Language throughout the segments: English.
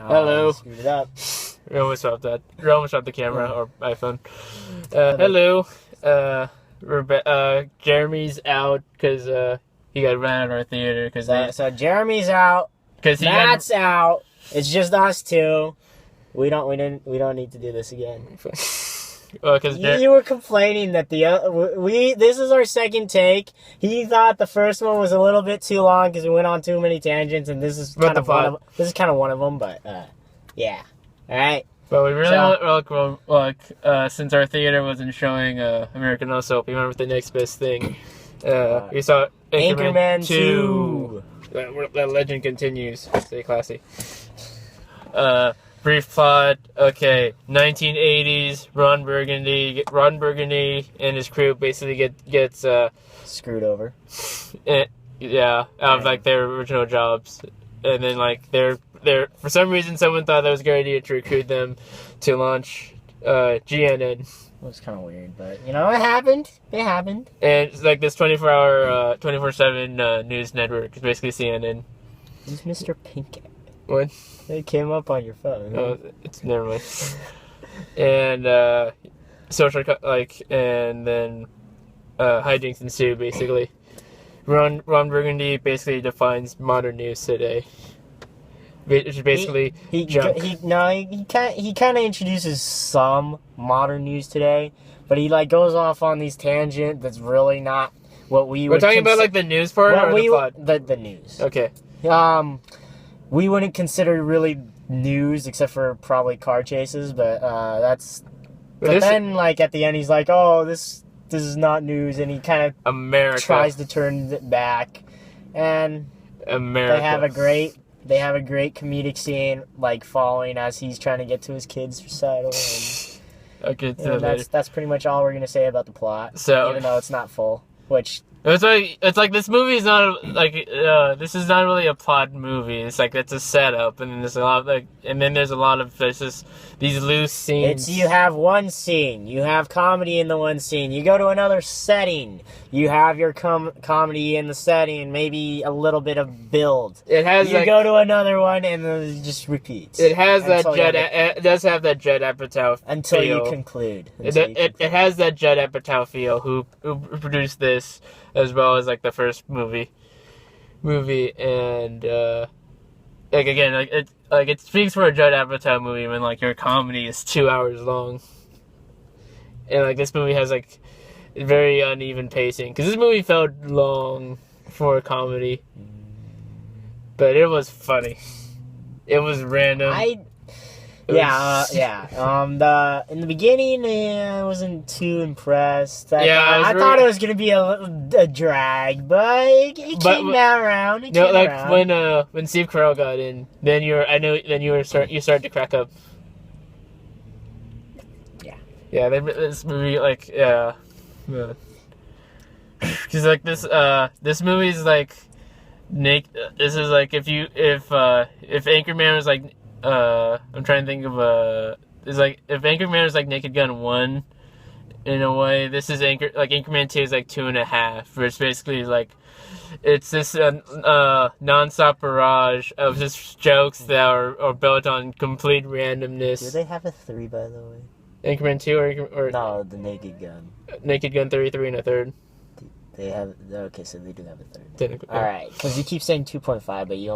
Hello. Screwed it up. We almost dropped that. We almost dropped the camera or iPhone. Hello. Jeremy's out because he got run out of our theater So Jeremy's out. Matt's out. It's just us two. We don't need to do this again. Well, because you were complaining that this is our second take. He thought the first one was a little bit too long because we went on too many tangents, and this is kind of one of them. But yeah, all right. But we really since our theater wasn't showing American No Soap, we went with the next best thing. We saw Anchorman 2. That legend continues. Stay classy. Brief plot. Okay, 1980s. Ron Burgundy and his crew basically gets screwed over. Out of like their original jobs, and then like they're for some reason someone thought that was a good idea to recruit them to launch GNN. It was kind of weird, but it happened. It happened. And it's like this 24-hour, 24/7 news network. It's basically CNN. Who's Mr. Pink? What? It came up on your phone. Oh, it's never mind. And and then hijinks ensue. Basically, Ron Burgundy basically defines modern news today. Which is basically he kind of introduces some modern news today, but he goes off on these tangents that's really not what we're talking about, like the news part or the plot? The news. Okay. We wouldn't consider really news except for probably car chases, but that's. But then, at the end, he's like, "Oh, this is not news," and he kind of tries to turn it back, and they have a great comedic scene, following as he's trying to get to his kid's recital. And that's pretty much all we're gonna say about the plot. So, even though it's not full, which. It's like this movie is not this is not really a plot movie. It's it's a setup, and then there's a lot of there's just these loose scenes. You have one scene, you have comedy in the one scene. You go to another setting, you have your comedy in the setting, maybe a little bit of build. It has. You go to another one, and then it just repeats. It has it does have that Judd Apatow until feel. You conclude. It has that Judd Apatow feel who produced this. As well as the first movie, and it speaks for a Judd Apatow movie when your comedy is 2 hours long, and this movie has very uneven pacing because this movie felt long for a comedy, but it was funny. It was random. In the beginning, I wasn't too impressed. I thought it was gonna be a drag, but it came around. When Steve Carell got in, then you started to crack up. Yeah. Yeah. This movie, because this movie is Nick. This is if Anchorman was I'm trying to think of it's if Anchorman was Naked Gun 1 in a way, this is Anchorman 2 is 2.5, where it's basically it's this non-stop barrage of just jokes that are built on complete randomness. Do they have a 3, by the way? Anchorman 2 or no, the Naked Gun. Naked Gun 33 and a third. They have so they do have a third. Technically, all right, because you keep saying 2.5, but you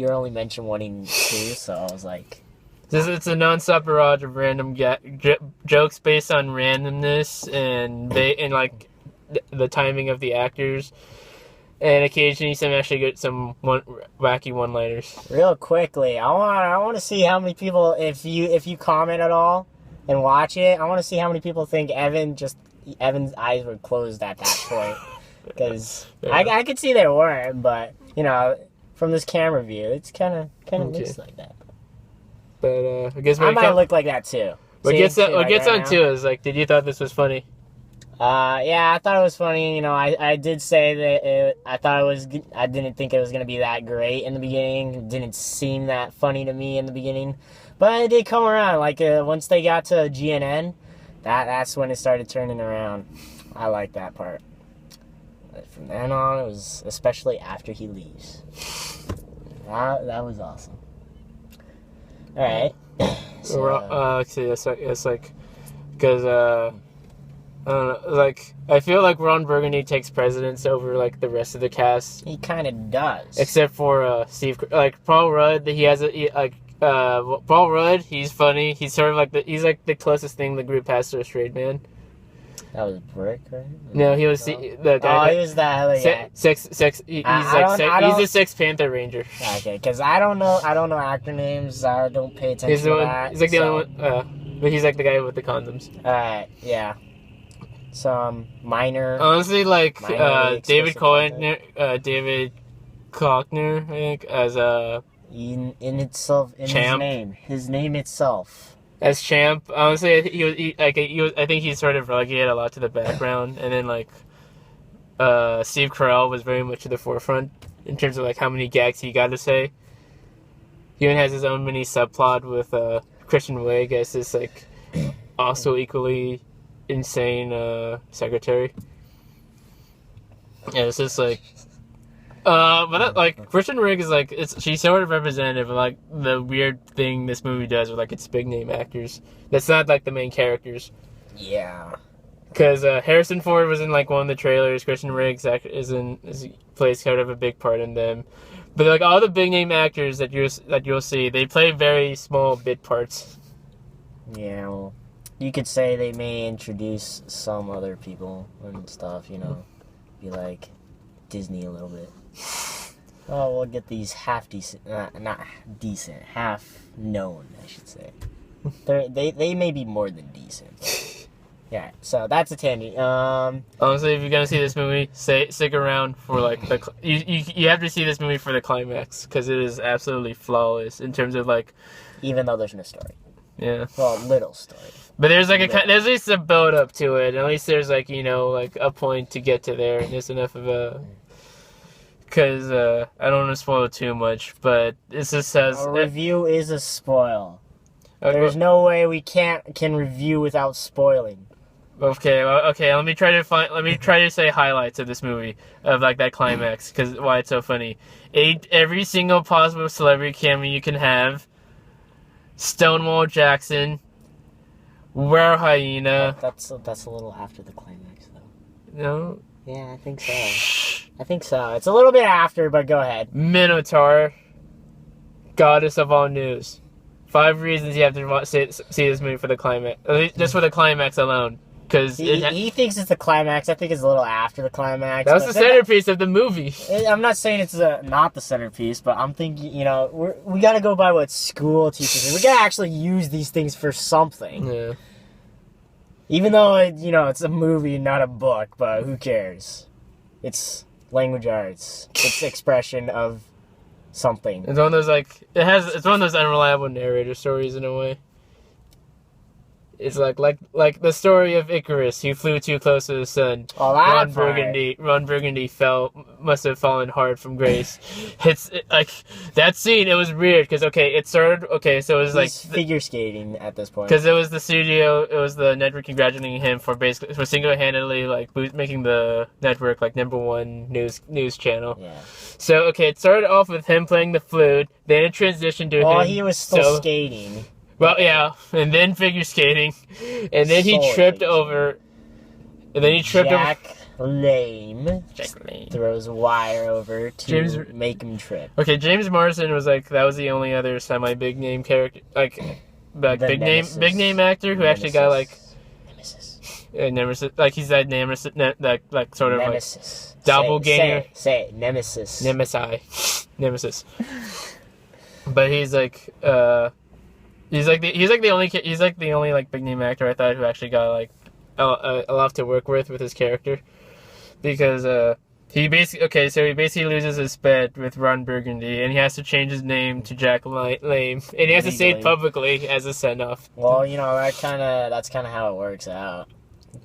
only mention 1 and 2, so I was like, it's a non-stop barrage of random jokes based on randomness and the timing of the actors, and occasionally some actually get some wacky one-liners. Real quickly, I want to see how many people, if you comment at all and watch it, I want to see how many people think Evan's eyes were closed at that point, because I could see they weren't, but from this camera view, it's kind of looks like that. But I guess I might look like that too. What gets on too is did you thought this was funny? Yeah, I thought it was funny. I did say that I didn't think it was gonna be that great in the beginning. It didn't seem that funny to me in the beginning, but it did come around. Once they got to GNN. That's when it started turning around. I like that part. But from then on, it was especially after he leaves. That was awesome. All right. See, it's like, because I don't know, like I feel like Ron Burgundy takes precedence over like the rest of the cast. He kind of does. Except for like Paul Rudd. Paul Rudd. He's funny. He's sort of like he's like the closest thing the group has to a straight man. That was Brick, right? No, he was the guy. He was that other guy. He's the Sex Panther Ranger. Okay, because I don't know actor names. I don't pay attention He's the to one. that. He's like the only one. But he's like the guy with the condoms. Alright, yeah. Some minor. Honestly, like David content. David Cockner, I think, as In itself, in Champ. his name itself. As Champ. Honestly, I think he's sort of relegated a lot to the background, and then like Steve Carell was very much to the forefront in terms of like how many gags he got to say. He even has his own mini subplot with Christian Wiig as this like also equally insane secretary. Yeah, it's just like like Christian Wiig is like she's sort of representative of like the weird thing this movie does with like its big name actors. That's not like the main characters. Yeah. Because Harrison Ford was in like one of the trailers. Christian Wiig plays kind of a big part in them. But like all the big name actors that you'll see, they play very small bit parts. Yeah, well, you could say they may introduce some other people and stuff, you know, be like Disney a little bit. Oh, we'll get these half known, I should say. They may be more than decent. Yeah, so that's a tangent. Honestly, if you're gonna see this movie, stick around for like you have to see this movie for the climax because it is absolutely flawless in terms of like. Even though there's no story. Yeah. Well, little story. But there's like there's at least a build up to it. At least there's like like a point to get to there, and there's enough of a. Because I don't want to spoil it too much, but it just says a review is a spoil. Okay. There's no way we can review without spoiling. Okay. Let me try to say highlights of this movie of like that climax because why it's so funny. Every single possible celebrity cameo you can have. Stonewall Jackson. Were Hyena. That's a little after the climax though. No. Yeah, I think so. It's a little bit after, but go ahead. Minotaur. Goddess of all news. 5 reasons you have to see this movie for the climax. Just for the climax alone. Because he thinks it's the climax. I think it's a little after the climax. That was the centerpiece of the movie. I'm not saying it's not the centerpiece, but I'm thinking, we got to go by what school teaches. We got to actually use these things for something. Yeah. Even though, it's a movie, not a book, but who cares? It's language arts. It's expression of something. It's one of those, it's one of those unreliable narrator stories in a way. It's like the story of Icarus, who flew too close to the sun. Oh, Ron Burgundy must have fallen hard from grace. It's like that scene. It was weird because so it was like figure skating at this point because it was the network congratulating him for single-handedly like making the network like #1 news channel. Yeah. So it started off with him playing the flute, then it transitioned to him. Oh, he was still skating. Well, yeah, and then figure skating, and then he tripped over. And then he tripped over. Jack Lame throws a wire over to make him trip. Okay, James Marsden was that was the only other semi big name character, big name actor who actually got Nemesis, he's that Nemesis, sort of Nemesis. Doppelganger. Say it, Nemesis. Nemesis. But he's He's the only big name actor I thought who actually got a lot to work with his character, because he basically loses his bet with Ron Burgundy and he has to change his name to Jack Lame and he has to say it publicly as a send off. Well, that's kind of how it works out.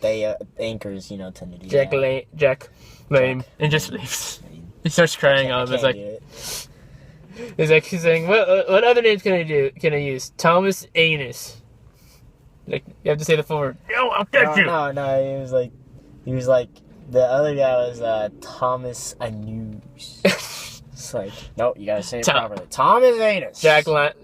They anchors tend to do Jack Lame and just leaves. He starts crying on him. He's saying, what other names can I use? Thomas Anus. You have to say the full word. No, I'll get you. No, he was like, the other guy was Thomas Anus. It's like, no, you gotta say it properly. Thomas Anus. Jack Lemmon.